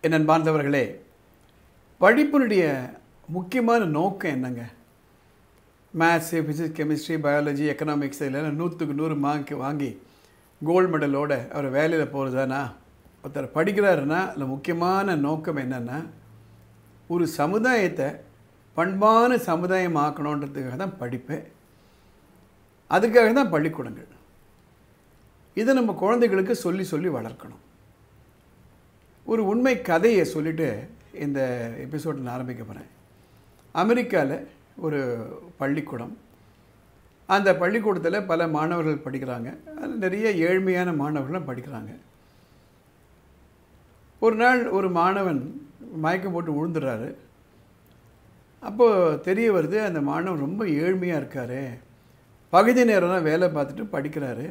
என் அன்பார்ந்தவர்களே, படிப்பினுடைய முக்கியமான நோக்கம் என்னங்க? Maths, physics, chemistry, biology, economics இதெல்லாம் 100க்கு 100 மார்க் வாங்கி கோல்டு மெடலோடு அவர் வேலையில் போகிறதானா? ஒருத்தர் படிக்கிறாருன்னா அதில் முக்கியமான நோக்கம் என்னென்னா, ஒரு சமுதாயத்தை பண்பான சமுதாயம் ஆக்கணுன்றதுக்காக தான் படிப்பு. அதுக்காக தான் பள்ளிக்கூடங்கள். இதை நம்ம குழந்தைகளுக்கு சொல்லி சொல்லி வளர்க்கணும். ஒரு உண்மை கதையை சொல்லிவிட்டு இந்த எபிசோட் நான் ஆரம்பிக்க போகிறேன். அமெரிக்காவில் ஒரு பள்ளிக்கூடம். அந்த பள்ளிக்கூடத்தில் பல மாணவர்கள் படிக்கிறாங்க. அதில் நிறைய ஏழ்மையான மாணவர்களும் படிக்கிறாங்க. ஒரு நாள் ஒரு மாணவன் மயக்கம் போட்டு விழுந்துடுறாரு. அப்போது தெரிய வருது, அந்த மாணவன் ரொம்ப ஏழ்மையாக இருக்கார். பகுதி நேரம் தான் வேலை பார்த்துட்டு படிக்கிறாரு.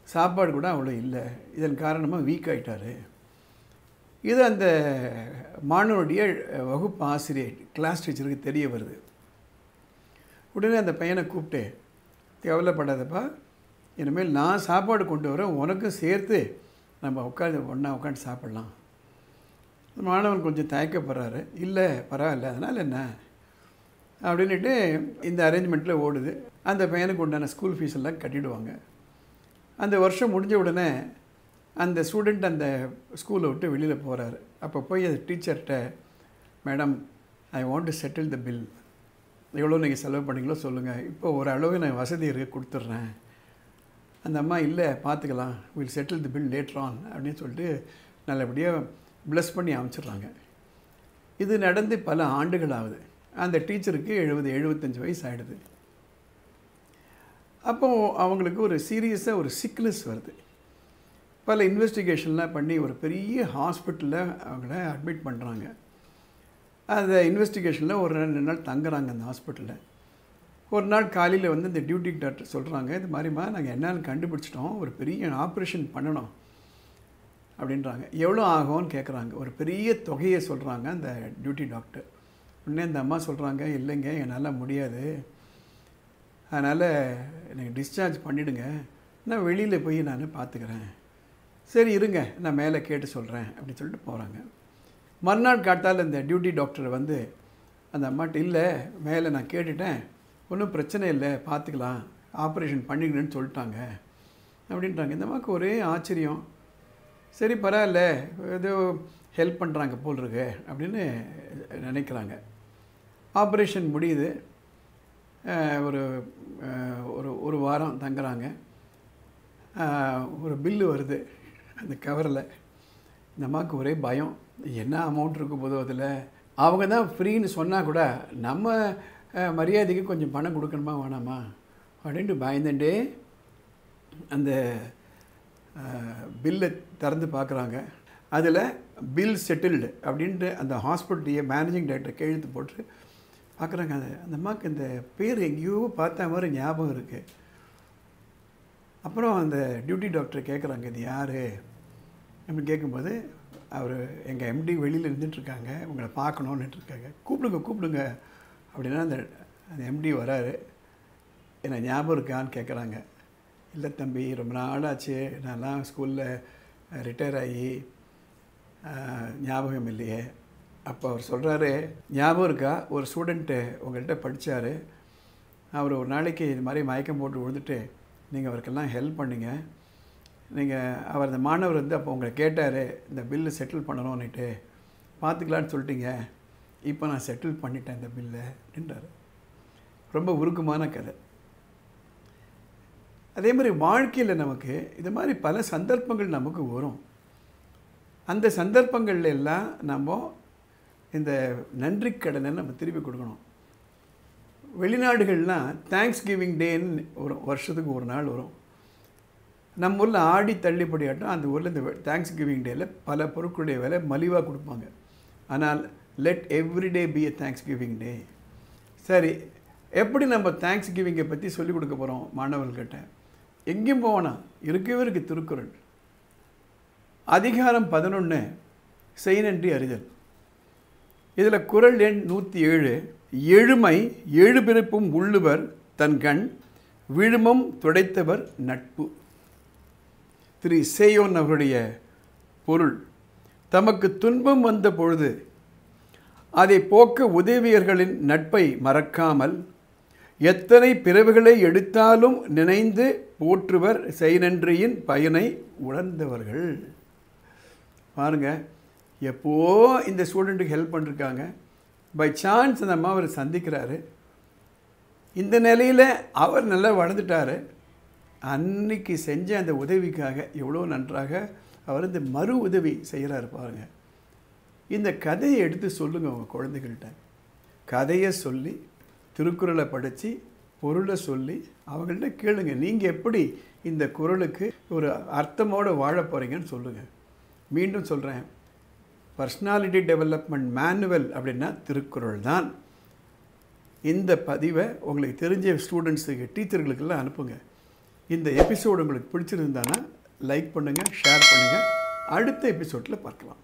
சாப்பாடு கூட அவ்வளோ இல்லை. இதன் காரணமாக வீக் ஆகிட்டார். இது அந்த மாணவனுடைய வகுப்பு ஆசிரியர், கிளாஸ் டீச்சருக்கு தெரிய வருது. உடனே அந்த பையனை கூப்பிட்டு, கவலைப்படாதப்பா, இனிமேல் நான் சாப்பாடு கொண்டு வரேன், உனக்கும் சேர்த்து நம்ம ஒன்றா உட்காந்து சாப்பிட்லாம். மாணவன் கொஞ்சம் தயக்கப்படுறாரு. இல்லை பரவாயில்ல, அதனால் என்ன அப்படின்ட்டு இந்த அரேஞ்ச்மெண்ட்டில் ஓடுது. அந்த பையனுக்கு உண்டான ஸ்கூல் ஃபீஸ் எல்லாம் கட்டிடுவாங்க. அந்த வருஷம் முடிஞ்ச உடனே அந்த ஸ்டூடெண்ட் அந்த ஸ்கூலை விட்டு வெளியில் போகிறாரு. அப்போ போய் அந்த டீச்சர்கிட்ட, madam, I want to settle the bill, எவ்வளோ நீங்கள் செலவு பண்ணிங்களோ சொல்லுங்கள், இப்போ ஒரு அளவு நான் வசதி இருக்குது கொடுத்துட்றேன். அந்த அம்மா, இல்லை பார்த்துக்கலாம், will settle the bill later on அப்படின்னு சொல்லிட்டு நல்லபடியாக ப்ளஸ் பண்ணி அமைச்சிட்றாங்க. இது நடந்து பல ஆண்டுகள் ஆகுது. அந்த டீச்சருக்கு 70-75 வயசு ஆகிடுது. அப்போது அவங்களுக்கு ஒரு சீரியஸாக ஒரு சிக்னஸ் வருது. பல இன்வெஸ்டிகேஷன்லாம் பண்ணி ஒரு பெரிய ஹாஸ்பிட்டலில் அவங்கள அட்மிட் பண்ணுறாங்க. அந்த இன்வெஸ்டிகேஷனில் ஒரு 2 நாள் தங்குறாங்க அந்த ஹாஸ்பிட்டலில். ஒரு நாள் காலையில் வந்து இந்த டியூட்டி டாக்டர் சொல்கிறாங்க, இது மாதிரிமா நாங்கள் என்னன்னு கண்டுபிடிச்சிட்டோம், ஒரு பெரிய ஆப்ரேஷன் பண்ணணும் அப்படின்றாங்க. எவ்வளோ ஆகும்னு கேட்குறாங்க. ஒரு பெரிய தொகையை சொல்கிறாங்க அந்த டியூட்டி டாக்டர். உடனே அந்த அம்மா சொல்கிறாங்க, இல்லைங்க என்னால் முடியாது, அதனால் எனக்கு டிஸ்சார்ஜ் பண்ணிவிடுங்க, நான் வெளியில் போய் நான் பார்த்துக்கிறேன். சரி இருங்க, நான் மேலே கேட்டு சொல்கிறேன் அப்படின்னு சொல்லிட்டு போகிறாங்க. மறுநாள் காட்டால் இந்த டியூட்டி டாக்டர் வந்து அந்த அம்மாட்ட, இல்லை மேலே நான் கேட்டுட்டேன், ஒன்றும் பிரச்சனை இல்லை, பார்த்துக்கலாம், ஆப்ரேஷன் பண்ணிக்கணும்னு சொல்லிட்டாங்க அப்படின்றாங்க. இந்த அம்மாவுக்கு ஒரே ஆச்சரியம். சரி பரவாயில்ல, ஏதோ ஹெல்ப் பண்ணுறாங்க போல் இருக்கு அப்படின்னு நினைக்கிறாங்க. ஆப்ரேஷன் முடியுது. ஒரு ஒரு வாரம் தங்குறாங்க. ஒரு பில்லு வருது அந்த கவரில். இந்த அம்மாவுக்கு ஒரே பயம், என்ன அமௌண்ட் இருக்கும் போதோ அதில். அவங்க தான் ஃப்ரீன்னு சொன்னால் கூட நம்ம மரியாதைக்கு கொஞ்சம் பணம் கொடுக்கணுமா வேணாமா அப்படின்ட்டு பயந்துட்டே அந்த பில்லை திறந்து பார்க்குறாங்க. அதில் பில் செட்டில்டு அப்படின்ட்டு அந்த ஹாஸ்பிட்டலையே மேனேஜிங் டைரக்டர் கையெழுத்து போட்டு பார்க்குறாங்க. அந்த அம்மாவுக்கு இந்த பேர் எங்கேயோ பார்த்த மாதிரி ஞாபகம் இருக்குது. அப்புறம் அந்த டியூட்டி டாக்டர் கேட்குறாங்க, இது யார் அப்படின்னு கேட்கும்போது, அவர் எங்கள் எம்டி வெளியில் இருந்துகிட்ருக்காங்க, உங்களை பார்க்கணுன்னுட்டு இருக்காங்க, கூப்பிடுங்க அப்படின்னா அந்த எம்டி வராரு. என்ன ஞாபகம் இருக்கான்னு கேட்குறாங்க. இல்லை தம்பி, ரொம்ப நாளாச்சு, நான்லாம் ஸ்கூலில் ரிட்டையர் ஆகி ஞாபகம் இல்லையே. அப்போ அவர் சொல்கிறாரு, ஞாபகம் இருக்கா, ஒரு ஸ்டூடெண்ட்டு உங்கள்கிட்ட படித்தார், அவர் ஒரு நாளைக்கு இது மாதிரி மயக்கம் போட்டு விழுந்துட்டு நீங்கள் அவருக்கெல்லாம் ஹெல்ப் பண்ணிங்க. அவர் அந்த மாணவர் வந்து அப்போ உங்களை கேட்டார், இந்த பில்லு செட்டில் பண்ணணும்னுட்டு, பார்த்துக்கலான்னு சொல்லிட்டீங்க, இப்போ நான் செட்டில் பண்ணிட்டேன் இந்த பில்லை அப்படின்றார். ரொம்ப உருக்கமான கதை. அதே மாதிரி வாழ்க்கையில் நமக்கு இது மாதிரி பல சந்தர்ப்பங்கள் நமக்கு வரும். அந்த சந்தர்ப்பங்கள்ல எல்லாம் நம்ம இந்த நன்றி கடனை நம்ம திருப்பி கொடுக்கணும். வெளிநாடுகள்லாம் தேங்க்ஸ் கிவிங் டேன்னு ஒரு வருஷத்துக்கு ஒரு நாள் வரும். நம்ம ஊரில் ஆடி தள்ளுபடி ஆட்டம், அந்த ஊரில் இந்த தேங்க்ஸ் கிவிங் டேயில் பல பொருட்களுடைய விலை மலிவாக கொடுப்பாங்க. ஆனால் let everyday be a thanksgiving day. சரி, எப்படி நம்ம தேங்க்ஸ் கிவிங்கை பற்றி சொல்லிக் கொடுக்க போகிறோம் மாணவர்கள்கிட்ட? எங்கேயும் போவோனா இருக்கவே இருக்குது திருக்குறள். அதிகாரம் 11 செய் நன்றி அறிதல். இதில் குறள் எண் 107, எழுமை எழுபிறப்பும் உள்ளுவர் தன் கண் விழுமம் துடைத்தவர் நட்பு. திரு சேயோன் அவருடைய பொருள். தமக்கு துன்பம் வந்த பொழுது அதை போக்க உதவியர்களின் நட்பை மறக்காமல் எத்தனை பிறவுகளை எடுத்தாலும் நினைந்து போற்றுவர் செய்நன்றியின் பயனை உணர்ந்தவர்கள். பாருங்கள், எப்போ இந்த ஸ்டூடெண்ட்டுக்கு ஹெல்ப் பண்ணிருக்காங்க, பை சான்ஸ் அந்த அம்மா அவர் சந்திக்கிறாரு. இந்த நிலையில் அவர் நல்லா வளர்ந்துட்டார். அன்னைக்கு செஞ்ச அந்த உதவிக்காக எவ்வளோ நன்றாக அவர் இந்த மறு உதவி செய்கிறாரு பாருங்கள். இந்த கதையை எடுத்து சொல்லுங்கள் உங்கள் குழந்தைகள்கிட்ட. கதையை சொல்லி திருக்குறளை படித்து பொருளை சொல்லி அவங்கள்ட்ட கேளுங்க, நீங்கள் எப்படி இந்த குறளுக்கு ஒரு அர்த்தமோடு வாழ போகிறீங்கன்னு சொல்லுங்கள். மீண்டும் சொல்கிறேன், பர்சனாலிட்டி டெவலப்மெண்ட் மேனுவல் அப்படின்னா திருக்குறள் தான். இந்த பதிவை உங்களுக்கு தெரிஞ்ச ஸ்டூடெண்ட்ஸுக்கு, டீச்சர்களுக்கெல்லாம் அனுப்புங்க. இந்த எபிசோடு உங்களுக்கு பிடிச்சிருந்தானா லைக் பண்ணுங்கள், ஷேர் பண்ணுங்கள். அடுத்த எபிசோடில் பார்க்கலாம்.